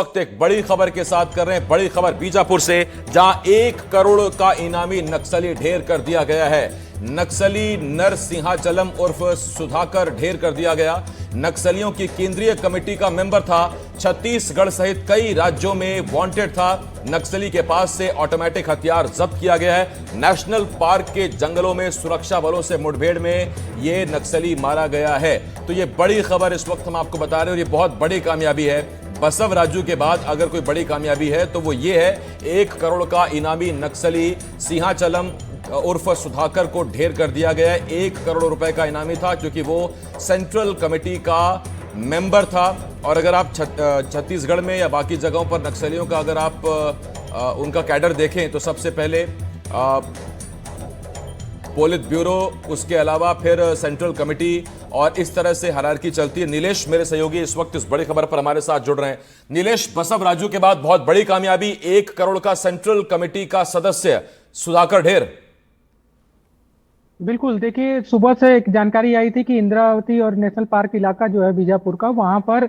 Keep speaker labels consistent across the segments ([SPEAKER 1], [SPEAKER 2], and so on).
[SPEAKER 1] वक्त एक बड़ी खबर के साथ कर रहे हैं। बड़ी खबर बीजापुर से, जहां 1 करोड़ का इनामी नक्सली ढेर कर दिया गया है। नक्सली नरसिंहाचलम उर्फ सुधाकर ढेर कर दिया गया। नक्सलियों की केंद्रीय कमेटी का मेंबर था। छत्तीसगढ़ सहित कई राज्यों में वांटेड था। नक्सली के पास से ऑटोमेटिक हथियार जब्त किया गया है। नेशनल पार्क के जंगलों में सुरक्षा बलों से मुठभेड़ में यह नक्सली मारा गया है। तो यह बड़ी खबर इस वक्त हम आपको बता रहे हैं और ये बहुत बड़ी कामयाबी है। बसव राजू के बाद अगर कोई बड़ी कामयाबी है तो वो ये है, 1 करोड़ का इनामी नक्सली सिंहाचलम उर्फ सुधाकर को ढेर कर दिया गया है। 1 करोड़ रुपए का इनामी था क्योंकि वो सेंट्रल कमेटी का मेंबर था। और अगर आप छत्तीसगढ़ में या बाकी जगहों पर नक्सलियों का अगर आप उनका कैडर देखें तो सबसे पहले पोलित ब्यूरो, उसके अलावा फिर सेंट्रल कमेटी, और इस तरह से हायरार्की चलती है। नीलेश मेरे सहयोगी इस वक्त इस बड़ी खबर पर हमारे साथ जुड़ रहे हैं। नीलेश, बसव राजू के बाद बहुत बड़ी कामयाबी, 1 करोड़ का सेंट्रल कमेटी का सदस्य सुधाकर ढेर।
[SPEAKER 2] बिल्कुल, देखिए सुबह से एक जानकारी आई थी कि इंद्रावती और नेशनल पार्क इलाका जो है बीजापुर का, वहां पर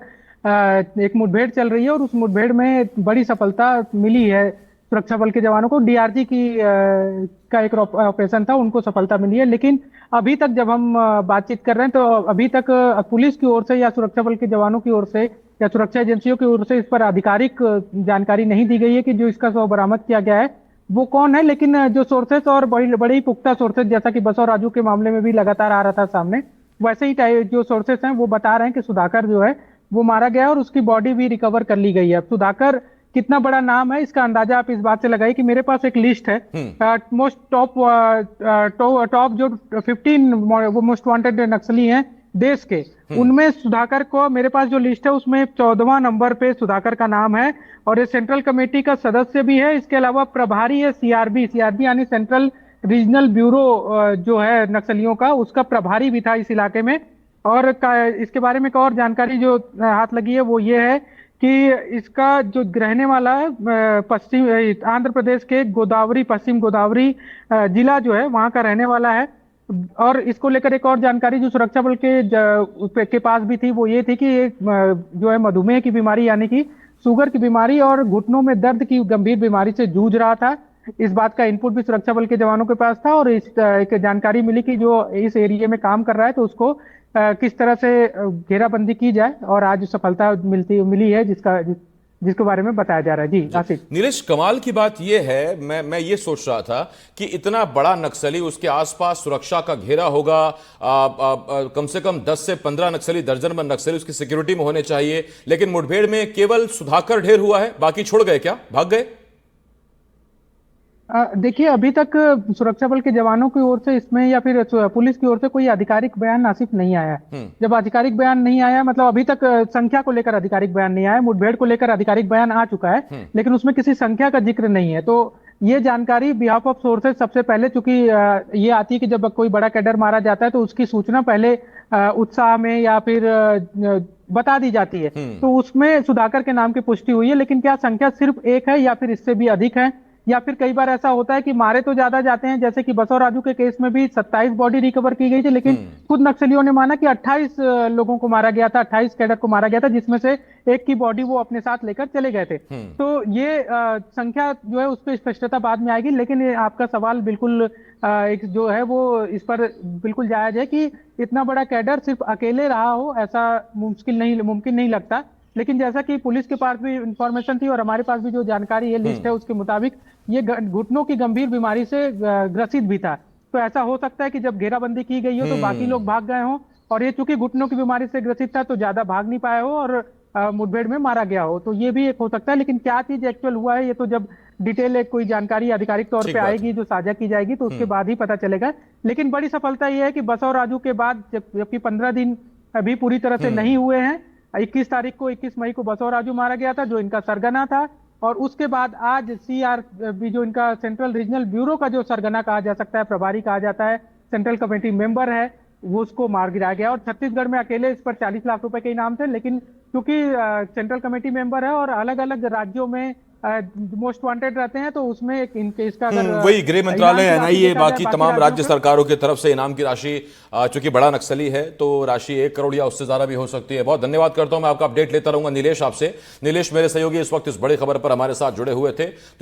[SPEAKER 2] एक मुठभेड़ चल रही है और उस मुठभेड़ में बड़ी सफलता मिली है सुरक्षा बल के जवानों को। डीआरजी का एक ऑपरेशन था, उनको सफलता मिली है। लेकिन अभी तक जब हम बातचीत कर रहे हैं तो अभी तक पुलिस की ओर से या सुरक्षा बल के जवानों की ओर से या सुरक्षा एजेंसियों की ओर से इस पर आधिकारिक जानकारी नहीं दी गई है कि जो इसका शव बरामद किया गया है वो कौन है। लेकिन जो सोर्सेस और बड़ी बड़ी पुख्ता सोर्सेस, जैसा कि बसव राजू के मामले में भी लगातार आ रहा था सामने, वैसे ही जो सोर्सेस हैं वो बता रहे हैं कि सुधाकर जो है वो मारा गया और उसकी बॉडी भी रिकवर कर ली गई है। अब सुधाकर कितना बड़ा नाम है इसका अंदाजा आप इस बात से लगाइए कि मेरे पास एक लिस्ट है मोस्ट टॉप जो 15 वो मोस्ट वांटेड नक्सली हैं देश के, उनमें सुधाकर को, मेरे पास जो लिस्ट है उसमें 14वां नंबर पे सुधाकर का नाम है। और ये सेंट्रल कमेटी का सदस्य भी है। इसके अलावा प्रभारी है सीआरबी यानी सेंट्रल रीजनल ब्यूरो जो है नक्सलियों का, उसका प्रभारी भी था इस इलाके में। और इसके बारे में एक और जानकारी जो हाथ लगी है वो ये है कि इसका जो रहने वाला है पश्चिम आंध्र प्रदेश के पश्चिम गोदावरी जिला जो है वहां का रहने वाला है। और इसको लेकर एक और जानकारी जो सुरक्षा बल के पास भी थी वो ये थी कि एक जो है मधुमेह की बीमारी यानी कि शुगर की बीमारी और घुटनों में दर्द की गंभीर बीमारी से जूझ रहा था। इस बात का इनपुट भी सुरक्षा बल के जवानों के पास था। और इस एक जानकारी मिली कि जो इस एरिया में काम कर रहा है तो उसको किस तरह से घेराबंदी की जाए, और आज सफलता मिली है जिसके बारे में बताया जा रहा है। जी आसिफ।
[SPEAKER 1] नीलेश, कमाल की बात यह है, मैं ये सोच रहा था कि इतना बड़ा नक्सली, उसके आसपास सुरक्षा का घेरा होगा, कम से कम 10 से 15 नक्सली, दर्जन भर नक्सली उसकी सिक्योरिटी में होने चाहिए, लेकिन मुठभेड़ में केवल सुधाकर ढेर हुआ है, बाकी छोड़ गए क्या, भाग गए?
[SPEAKER 2] देखिए अभी तक सुरक्षा बल के जवानों की ओर से इसमें या फिर पुलिस की ओर से कोई आधिकारिक बयान आसिफ नहीं आया है। जब आधिकारिक बयान नहीं आया, मतलब अभी तक संख्या को लेकर आधिकारिक बयान नहीं आया। मुठभेड़ को लेकर आधिकारिक बयान आ चुका है लेकिन उसमें किसी संख्या का जिक्र नहीं है। तो ये जानकारी बिहाफ ऑफ सोर्सेज सबसे पहले, चूंकि ये आती है कि जब कोई बड़ा कैडर मारा जाता है तो उसकी सूचना पहले उत्साह में या फिर बता दी जाती है। तो उसमें सुधाकर के नाम की पुष्टि हुई है। लेकिन क्या संख्या सिर्फ 1 है या फिर इससे भी अधिक है, या फिर कई बार ऐसा होता है कि मारे तो ज्यादा जाते हैं, जैसे कि बसव राजू के केस में भी 27 बॉडी रिकवर की गई थी, लेकिन खुद नक्सलियों ने माना कि 28 लोगों को मारा गया था, 28 कैडर को मारा गया था, जिसमें से एक की बॉडी वो अपने साथ लेकर चले गए थे। तो ये संख्या जो है उस पर स्पष्टता बाद में आएगी। लेकिन ये आपका सवाल बिल्कुल एक जो है वो इस पर बिल्कुल जायज है कि इतना बड़ा कैडर सिर्फ अकेले रहा हो, ऐसा मुमकिन नहीं लगता। लेकिन जैसा कि पुलिस के पास भी इंफॉर्मेशन थी और हमारे पास भी जो जानकारी है, लिस्ट है, उसके मुताबिक ये घुटनों की गंभीर बीमारी से ग्रसित भी था। तो ऐसा हो सकता है कि जब घेराबंदी की गई हो तो बाकी लोग भाग गए हों, और ये चूंकि घुटनों की बीमारी से ग्रसित था तो ज्यादा भाग नहीं पाया हो और मुठभेड़ में मारा गया हो। तो ये भी एक हो सकता है। लेकिन क्या चीज एक्चुअल हुआ है ये तो जब डिटेल एक कोई जानकारी आधिकारिक तौर पे आएगी जो साझा की जाएगी तो उसके बाद ही पता चलेगा। लेकिन बड़ी सफलता यह है कि बसव राजू के बाद जबकि 15 दिन अभी पूरी तरह से नहीं हुए हैं, 21 मई को बसव राजू मारा गया था जो इनका सरगना था। और उसके बाद आज सीआरबी जो इनका सेंट्रल रीजनल ब्यूरो का जो सरगना कहा जा सकता है, प्रभारी कहा जाता है, सेंट्रल कमेटी मेंबर है, वो उसको मार गिराया गया। और छत्तीसगढ़ में अकेले इस पर 40 लाख रुपए के इनाम थे। लेकिन क्योंकि सेंट्रल कमेटी मेंबर है और अलग अलग राज्यों में मोस्ट वांटेड रहते हैं, तो उसमें एक इनके इसका अगर
[SPEAKER 1] वही गृह मंत्रालय,
[SPEAKER 2] इनाम की राशि
[SPEAKER 1] एनआईए,
[SPEAKER 2] देखा जाए
[SPEAKER 1] बाकी
[SPEAKER 2] बाकी
[SPEAKER 1] तमाम
[SPEAKER 2] राज्यों
[SPEAKER 1] राज्य
[SPEAKER 2] का,
[SPEAKER 1] सरकारों की तरफ से इनाम की राशि, चूंकि बड़ा नक्सली है तो राशि 1 करोड़ या उससे ज्यादा भी हो सकती है। बहुत धन्यवाद करता हूं, मैं आपका अपडेट लेता रहूंगा नीलेश आपसे। नीलेश मेरे सहयोगी इस वक्त इस बड़ी खबर पर हमारे साथ जुड़े हुए थे। तो